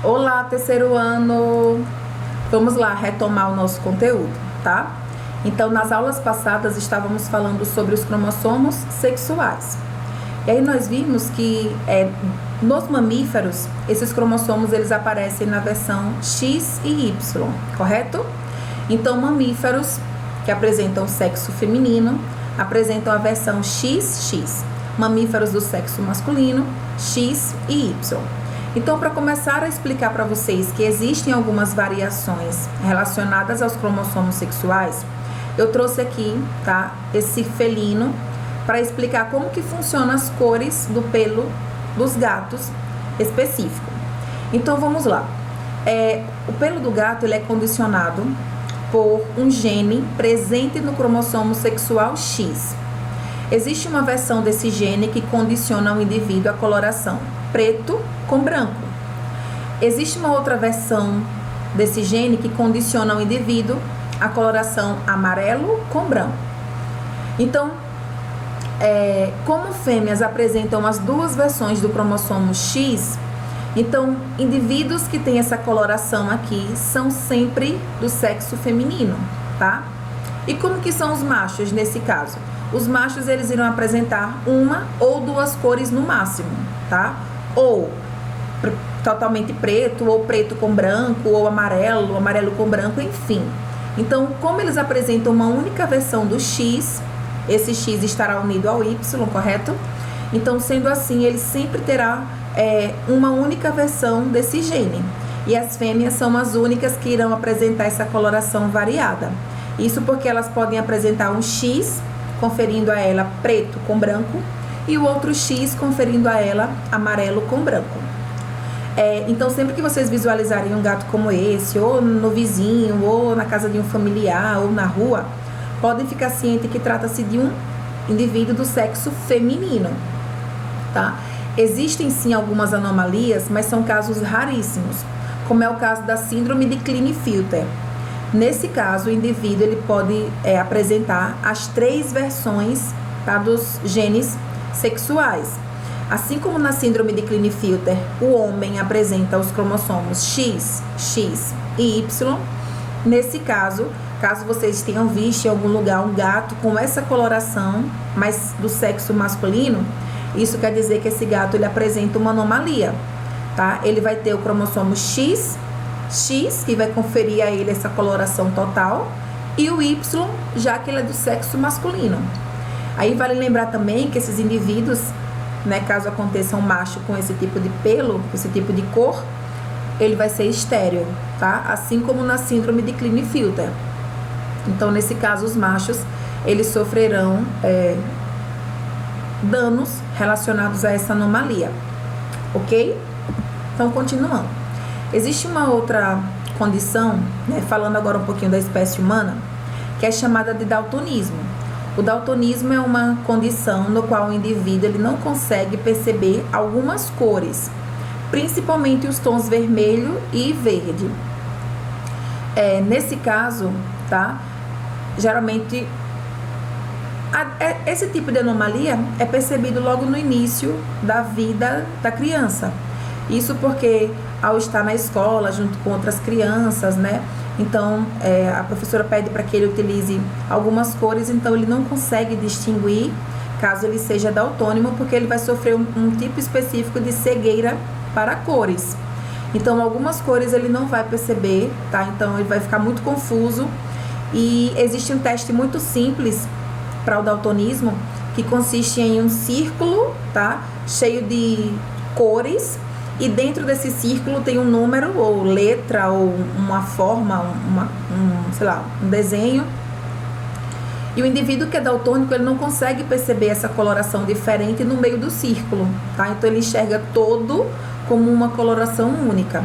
Olá, terceiro ano! Vamos lá retomar o nosso conteúdo, tá? Então, nas aulas passadas estávamos falando sobre os cromossomos sexuais. E aí nós vimos que nos mamíferos, esses cromossomos eles aparecem na versão X e Y, correto? Então, mamíferos que apresentam sexo feminino apresentam a versão XX. Mamíferos do sexo masculino, X e Y. Então, para começar a explicar para vocês que existem algumas variações relacionadas aos cromossomos sexuais, eu trouxe aqui, tá, esse felino para explicar como que funcionam as cores do pelo dos gatos específico. Então, vamos lá. O pelo do gato ele é condicionado por um gene presente no cromossomo sexual X. Existe uma versão desse gene que condiciona o indivíduo à coloração preto com branco. Existe uma outra versão desse gene que condiciona o indivíduo à coloração amarelo com branco. Então, como fêmeas apresentam as duas versões do cromossomo X, então indivíduos que têm essa coloração aqui são sempre do sexo feminino, tá? E como que são os machos nesse caso? Os machos eles irão apresentar uma ou duas cores no máximo, tá? Ou totalmente preto, ou preto com branco, ou amarelo com branco, enfim. Então, como eles apresentam uma única versão do X, esse X estará unido ao Y, correto? Então, sendo assim, ele sempre terá uma única versão desse gene. E as fêmeas são as únicas que irão apresentar essa coloração variada. Isso porque elas podem apresentar um X, conferindo a ela preto com branco, e o outro X conferindo a ela amarelo com branco. Então, sempre que vocês visualizarem um gato como esse, ou no vizinho, ou na casa de um familiar, ou na rua, podem ficar cientes que trata-se de um indivíduo do sexo feminino, tá? Existem sim algumas anomalias, mas são casos raríssimos, como é o caso da síndrome de Klinefelter. Nesse caso, o indivíduo ele pode apresentar as três versões, tá, dos genes sexuais. Assim como na síndrome de Klinefelter, o homem apresenta os cromossomos X, X e Y. Nesse caso, caso vocês tenham visto em algum lugar um gato com essa coloração, mas do sexo masculino, isso quer dizer que esse gato ele apresenta uma anomalia, tá? Ele vai ter o cromossomo X, que vai conferir a ele essa coloração total, e o Y, já que ele é do sexo masculino. Aí vale lembrar também que esses indivíduos, né, caso aconteça um macho com esse tipo de pelo, com esse tipo de cor, ele vai ser estéril, tá? Assim como na síndrome de Klinefelter. Então, nesse caso, os machos, eles sofrerão danos relacionados a essa anomalia, ok? Então, continuando. Existe uma outra condição, né, falando agora um pouquinho da espécie humana, que é chamada de daltonismo. O daltonismo é uma condição no qual o indivíduo ele não consegue perceber algumas cores, principalmente os tons vermelho e verde. Nesse caso, tá? Geralmente, esse tipo de anomalia é percebido logo no início da vida da criança. Isso porque, ao estar na escola, junto com outras crianças, né? Então, a professora pede para que ele utilize algumas cores, então ele não consegue distinguir, caso ele seja daltônico, porque ele vai sofrer um tipo específico de cegueira para cores. Então, algumas cores ele não vai perceber, tá? Então, ele vai ficar muito confuso. E existe um teste muito simples para o daltonismo, que consiste em um círculo, tá? Cheio de cores, e dentro desse círculo tem um número, ou letra, ou uma forma, um desenho. E o indivíduo que é daltônico, ele não consegue perceber essa coloração diferente no meio do círculo, tá? Então, ele enxerga todo como uma coloração única.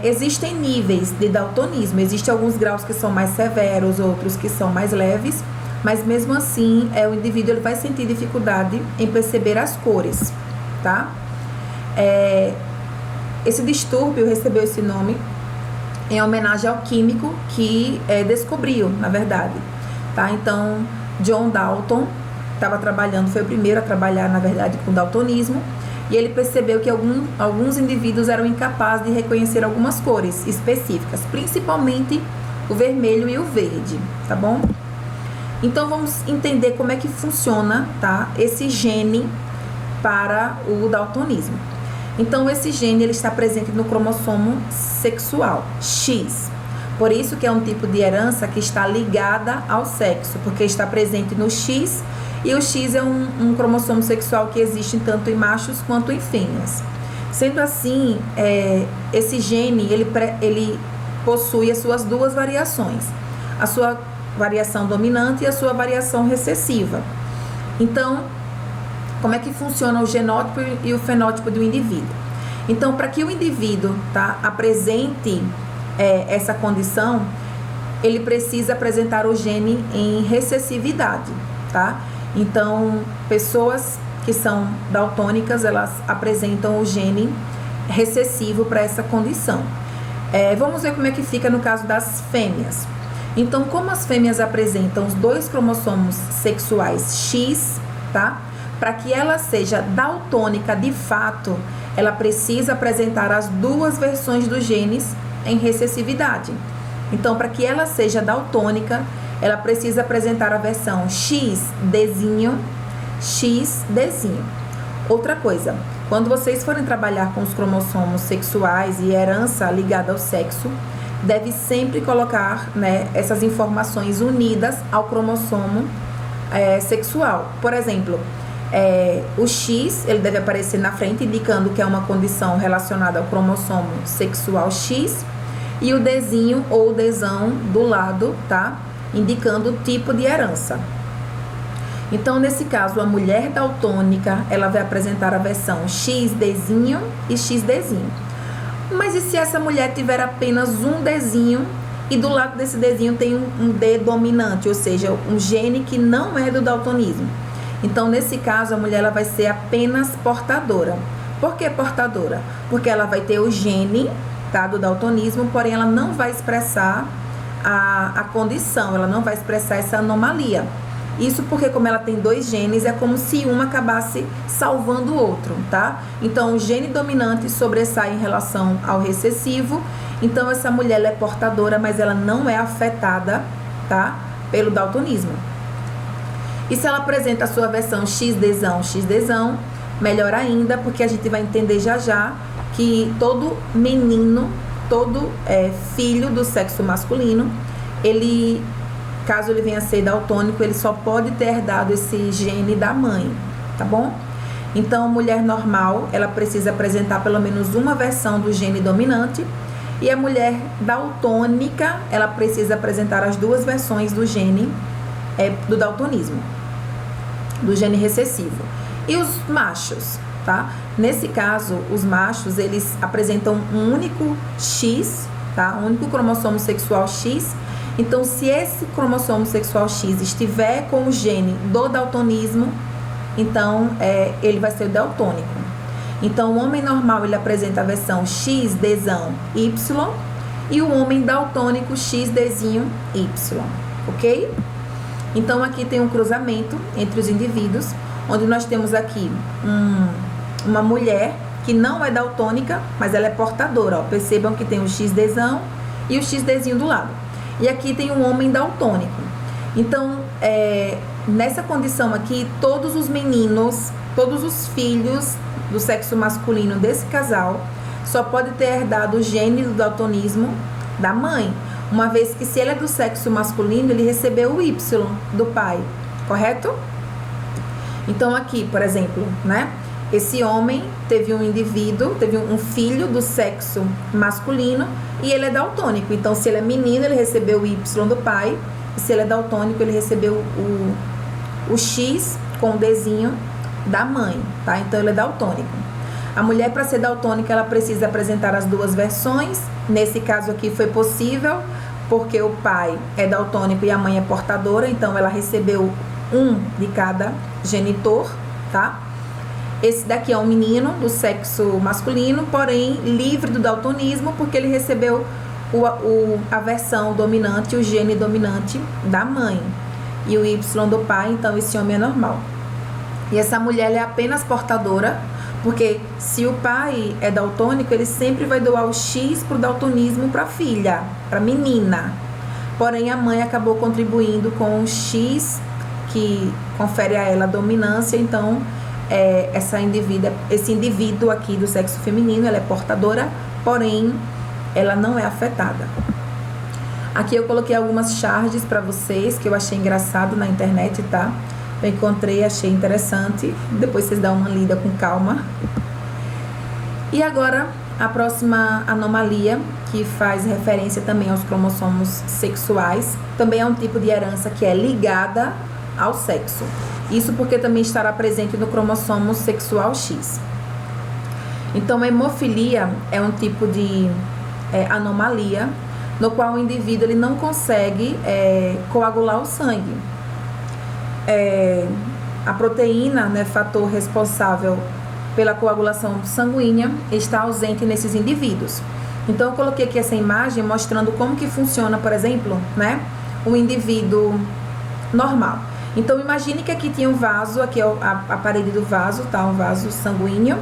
Existem níveis de daltonismo, existem alguns graus que são mais severos, outros que são mais leves, mas mesmo assim, o indivíduo ele vai sentir dificuldade em perceber as cores, tá? Esse distúrbio recebeu esse nome em homenagem ao químico que descobriu, na verdade, tá? Então, John Dalton estava trabalhando, foi o primeiro a trabalhar, na verdade, com daltonismo, e ele percebeu que alguns indivíduos eram incapazes de reconhecer algumas cores específicas, principalmente o vermelho e o verde, tá bom? Então vamos entender como é que funciona, tá, esse gene para o daltonismo. Então esse gene ele está presente no cromossomo sexual X. Por isso que é um tipo de herança que está ligada ao sexo, porque está presente no X, e o X é um cromossomo sexual que existe tanto em machos quanto em fêmeas. Sendo assim, esse gene ele possui as suas duas variações, a sua variação dominante e a sua variação recessiva. Então, como é que funciona o genótipo e o fenótipo do indivíduo? Então, para que o indivíduo, tá, apresente essa condição, ele precisa apresentar o gene em recessividade, tá? Então, pessoas que são daltônicas, elas apresentam o gene recessivo para essa condição. Vamos ver como é que fica no caso das fêmeas. Então, como as fêmeas apresentam os dois cromossomos sexuais X, tá? Para que ela seja daltônica de fato, ela precisa apresentar as duas versões dos genes em recessividade. Então, para que ela seja daltônica, ela precisa apresentar a versão XDzinho, XDzinho. Outra coisa, quando vocês forem trabalhar com os cromossomos sexuais e herança ligada ao sexo, deve sempre colocar, né, essas informações unidas ao cromossomo sexual. Por exemplo, o X, ele deve aparecer na frente, indicando que é uma condição relacionada ao cromossomo sexual X, e o Dzinho ou Dzão do lado, tá? Indicando o tipo de herança. Então, nesse caso, a mulher daltônica, ela vai apresentar a versão XDzinho e XDzinho. Mas e se essa mulher tiver apenas um Dzinho e do lado desse Dzinho tem um D dominante, ou seja, um gene que não é do daltonismo? Então, nesse caso, a mulher ela vai ser apenas portadora. Por que portadora? Porque ela vai ter o gene, tá, do daltonismo, porém ela não vai expressar a condição, ela não vai expressar essa anomalia. Isso porque, como ela tem dois genes, é como se um acabasse salvando o outro, tá? Então, o gene dominante sobressai em relação ao recessivo. Então, essa mulher ela é portadora, mas ela não é afetada, tá, pelo daltonismo. E se ela apresenta a sua versão XDzão, XDzão, melhor ainda, porque a gente vai entender já já que todo menino, todo filho do sexo masculino, ele, caso ele venha a ser daltônico, ele só pode ter herdado esse gene da mãe, tá bom? Então, a mulher normal, ela precisa apresentar pelo menos uma versão do gene dominante, e a mulher daltônica, ela precisa apresentar as duas versões do gene do daltonismo, do gene recessivo. E os machos, tá? Nesse caso, os machos, eles apresentam um único X, tá? Um único cromossomo sexual X. Então, se esse cromossomo sexual X estiver com o gene do daltonismo, então ele vai ser o daltônico. Então, o homem normal, ele apresenta a versão XDzão Y, e o homem daltônico XDzinho Y, ok? Então, aqui tem um cruzamento entre os indivíduos, onde nós temos aqui uma mulher que não é daltônica, mas ela é portadora, ó. Percebam que tem o XDzão e o XDzinho do lado. E aqui tem um homem daltônico. Então, nessa condição aqui, todos os meninos, todos os filhos do sexo masculino desse casal só pode ter herdado o gene do daltonismo da mãe, uma vez que se ele é do sexo masculino, ele recebeu o Y do pai, correto? Então aqui, por exemplo, né? Esse homem teve um indivíduo, teve um filho do sexo masculino e ele é daltônico. Então, se ele é menino, ele recebeu o Y do pai, e se ele é daltônico, ele recebeu o X com o Dzinho da mãe, tá? Então, ele é daltônico. A mulher, para ser daltônica, ela precisa apresentar as duas versões. Nesse caso aqui foi possível, porque o pai é daltônico e a mãe é portadora, então ela recebeu um de cada genitor, tá? Esse daqui é um menino do sexo masculino, porém livre do daltonismo, porque ele recebeu a versão dominante, o gene dominante da mãe, e o Y do pai, então esse homem é normal. E essa mulher é apenas portadora, Porque se o pai é daltônico, ele sempre vai doar o X pro daltonismo para a filha, para a menina. Porém, a mãe acabou contribuindo com o X, que confere a ela a dominância. Então, esse indivíduo aqui do sexo feminino, ela é portadora, porém, ela não é afetada. Aqui eu coloquei algumas charges para vocês, que eu achei engraçado na internet, tá? Eu encontrei, achei interessante. Depois vocês dão uma lida com calma. E agora, a próxima anomalia, que faz referência também aos cromossomos sexuais, também é um tipo de herança que é ligada ao sexo. Isso porque também estará presente no cromossomo sexual X. Então, a hemofilia é um tipo de anomalia no qual o indivíduo ele não consegue coagular o sangue. A proteína, né, fator responsável pela coagulação sanguínea, está ausente nesses indivíduos. Então, eu coloquei aqui essa imagem mostrando como que funciona, por exemplo, né, um indivíduo normal. Então, imagine que aqui tinha um vaso, aqui é a parede do vaso, tá? Um vaso sanguíneo.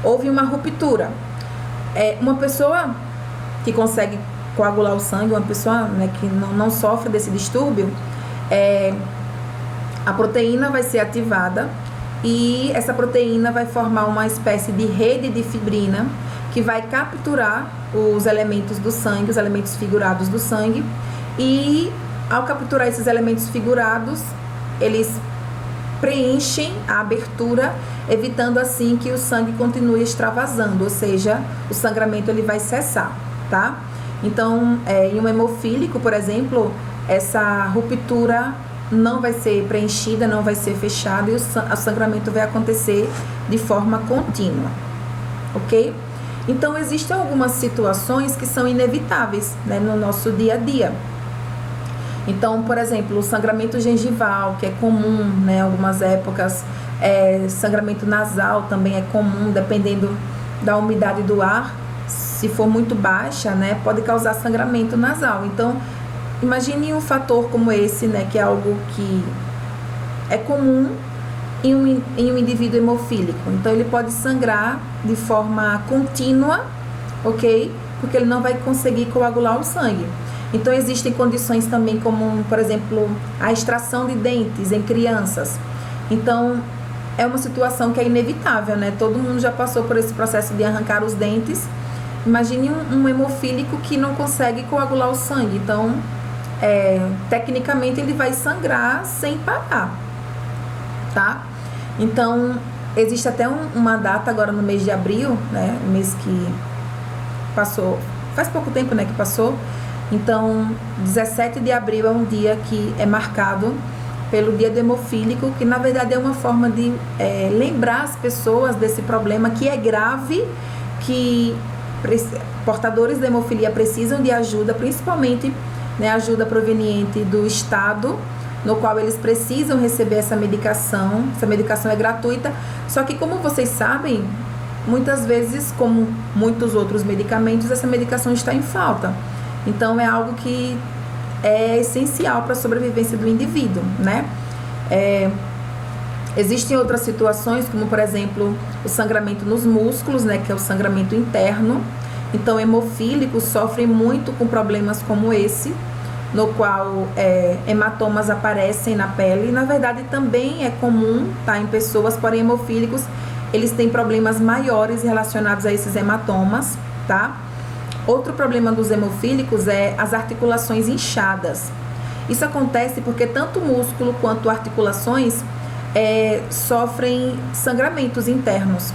Houve uma ruptura. Uma pessoa que consegue coagular o sangue, uma pessoa, né, que não sofre desse distúrbio, a proteína vai ser ativada e essa proteína vai formar uma espécie de rede de fibrina que vai capturar os elementos do sangue, os elementos figurados do sangue, e ao capturar esses elementos figurados, eles preenchem a abertura, evitando assim que o sangue continue extravasando, ou seja, o sangramento ele vai cessar, tá? Então, em um hemofílico, por exemplo, essa ruptura não vai ser preenchida, não vai ser fechada, e o sangramento vai acontecer de forma contínua, ok? Então, existem algumas situações que são inevitáveis, né, no nosso dia a dia. Então, por exemplo, o sangramento gengival, que é comum, né, em algumas épocas, sangramento nasal também é comum, dependendo da umidade do ar. Se for muito baixa, né, pode causar sangramento nasal. Então, imagine um fator como esse, né, que é algo que é comum em um indivíduo hemofílico. Então, ele pode sangrar de forma contínua, ok? Porque ele não vai conseguir coagular o sangue. Então, existem condições também como, por exemplo, a extração de dentes em crianças. Então, é uma situação que é inevitável, né? Todo mundo já passou por esse processo de arrancar os dentes. Imagine um hemofílico que não consegue coagular o sangue. Então, tecnicamente, ele vai sangrar sem parar, tá? Então, existe até uma data agora no mês de abril, né? O mês que passou, faz pouco tempo, né, que passou. Então, 17 de abril é um dia que é marcado pelo dia do hemofílico, que na verdade é uma forma de lembrar as pessoas desse problema que é grave, que portadores da hemofilia precisam de ajuda, principalmente, né, ajuda proveniente do Estado, no qual eles precisam receber essa medicação. Essa medicação é gratuita, só que, como vocês sabem, muitas vezes, como muitos outros medicamentos, essa medicação está em falta. Então, é algo que é essencial para a sobrevivência do indivíduo, né? Existem outras situações, como, por exemplo, o sangramento nos músculos, né? Que é o sangramento interno. Então, hemofílicos sofrem muito com problemas como esse, no qual hematomas aparecem na pele. Na verdade, também é comum, tá, em pessoas, porém, hemofílicos, eles têm problemas maiores relacionados a esses hematomas, tá? Outro problema dos hemofílicos é as articulações inchadas. Isso acontece porque tanto o músculo quanto articulações sofrem sangramentos internos.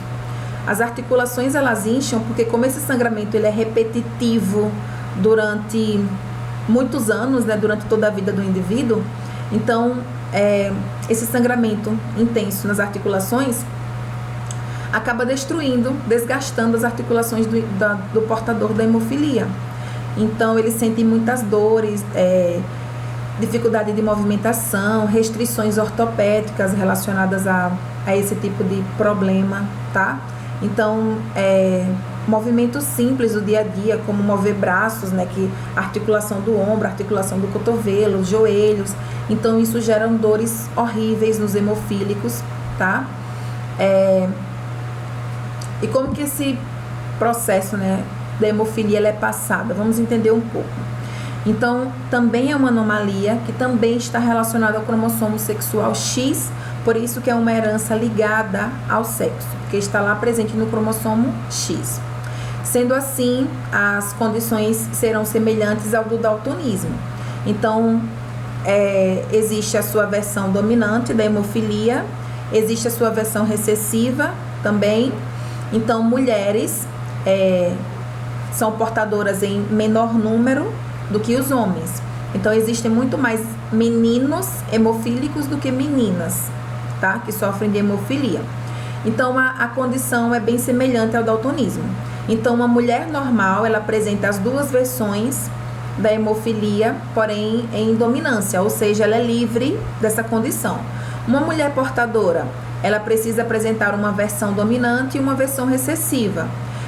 As articulações, elas incham porque, como esse sangramento ele é repetitivo durante muitos anos, né, durante toda a vida do indivíduo, então esse sangramento intenso nas articulações acaba destruindo, desgastando as articulações do portador da hemofilia. Então, eles sentem muitas dores, dificuldade de movimentação, restrições ortopédicas relacionadas a esse tipo de problema, tá? Então, movimentos simples do dia a dia, como mover braços, né, que articulação do ombro, articulação do cotovelo, joelhos. Então, isso gera dores horríveis nos hemofílicos, tá? E como que esse processo, né, da hemofilia ela é passada? Vamos entender um pouco. Então, também é uma anomalia que também está relacionada ao cromossomo sexual X, por isso que é uma herança ligada ao sexo, que está lá presente no cromossomo X. Sendo assim, as condições serão semelhantes ao do daltonismo. Então, existe a sua versão dominante da hemofilia, existe a sua versão recessiva também. Então, mulheres são portadoras em menor número do que os homens. Então, existem muito mais meninos hemofílicos do que meninas, tá? Que sofrem de hemofilia. Então, a condição é bem semelhante ao daltonismo. Então, uma mulher normal, ela apresenta as duas versões da hemofilia, porém em dominância, ou seja, ela é livre dessa condição. Uma mulher portadora, ela precisa apresentar uma versão dominante e uma versão recessiva.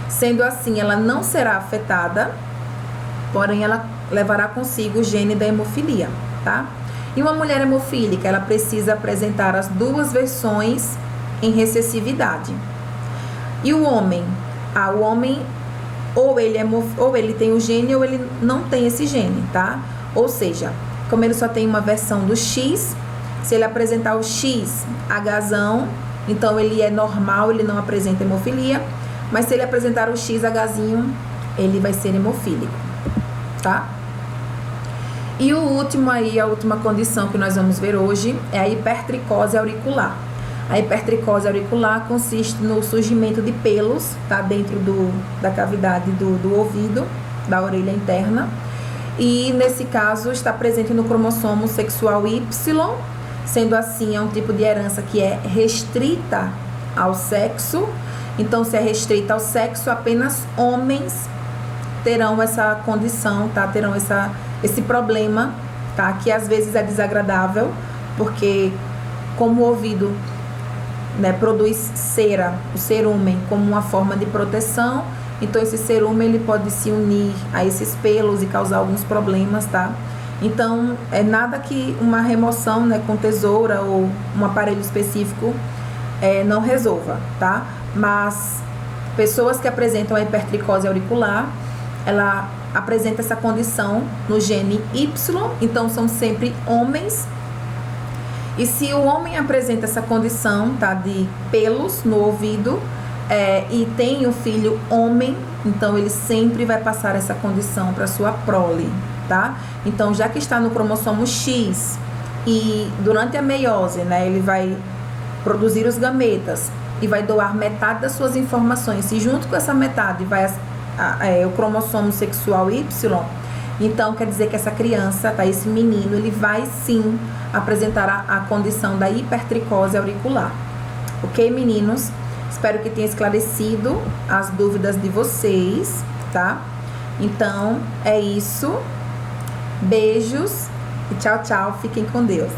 Sendo assim, ela não será afetada, porém ela levará consigo o gene da hemofilia, tá? E uma mulher hemofílica, ela precisa apresentar as duas versões em recessividade. E o homem? O homem ou ele tem o gene ou ele não tem esse gene, tá? Ou seja, como ele só tem uma versão do X, se ele apresentar o X Hzão, então ele é normal, ele não apresenta hemofilia, mas se ele apresentar o XHzinho, ele vai ser hemofílico, tá? E o último aí, a última condição que nós vamos ver hoje é a hipertricose auricular. A hipertricose auricular consiste no surgimento de pelos, tá, dentro da cavidade do ouvido, da orelha interna. E nesse caso está presente no cromossomo sexual Y, sendo assim é um tipo de herança que é restrita ao sexo. Então, se é restrita ao sexo, apenas homens terão essa condição, tá? Terão esse problema, tá? Que às vezes é desagradável, porque como o ouvido, né, produz cera, o cerumen, como uma forma de proteção, então esse cerumen ele pode se unir a esses pelos e causar alguns problemas, tá? Então, é nada que uma remoção, né, com tesoura ou um aparelho específico não resolva, tá? Mas pessoas que apresentam a hipertricose auricular, ela apresenta essa condição no gene Y, então são sempre homens. E se o homem apresenta essa condição, tá, de pelos no ouvido, e tem o filho homem, então ele sempre vai passar essa condição para sua prole, tá? Então, já que está no cromossomo X e durante a meiose, né, ele vai produzir os gametas e vai doar metade das suas informações, e junto com essa metade vai o cromossomo sexual Y, então quer dizer que essa criança, tá, esse menino, ele vai sim apresentar a condição da hipertricose auricular. Ok, meninos? Espero que tenha esclarecido as dúvidas de vocês, tá? Então, é isso. Beijos e tchau, tchau. Fiquem com Deus.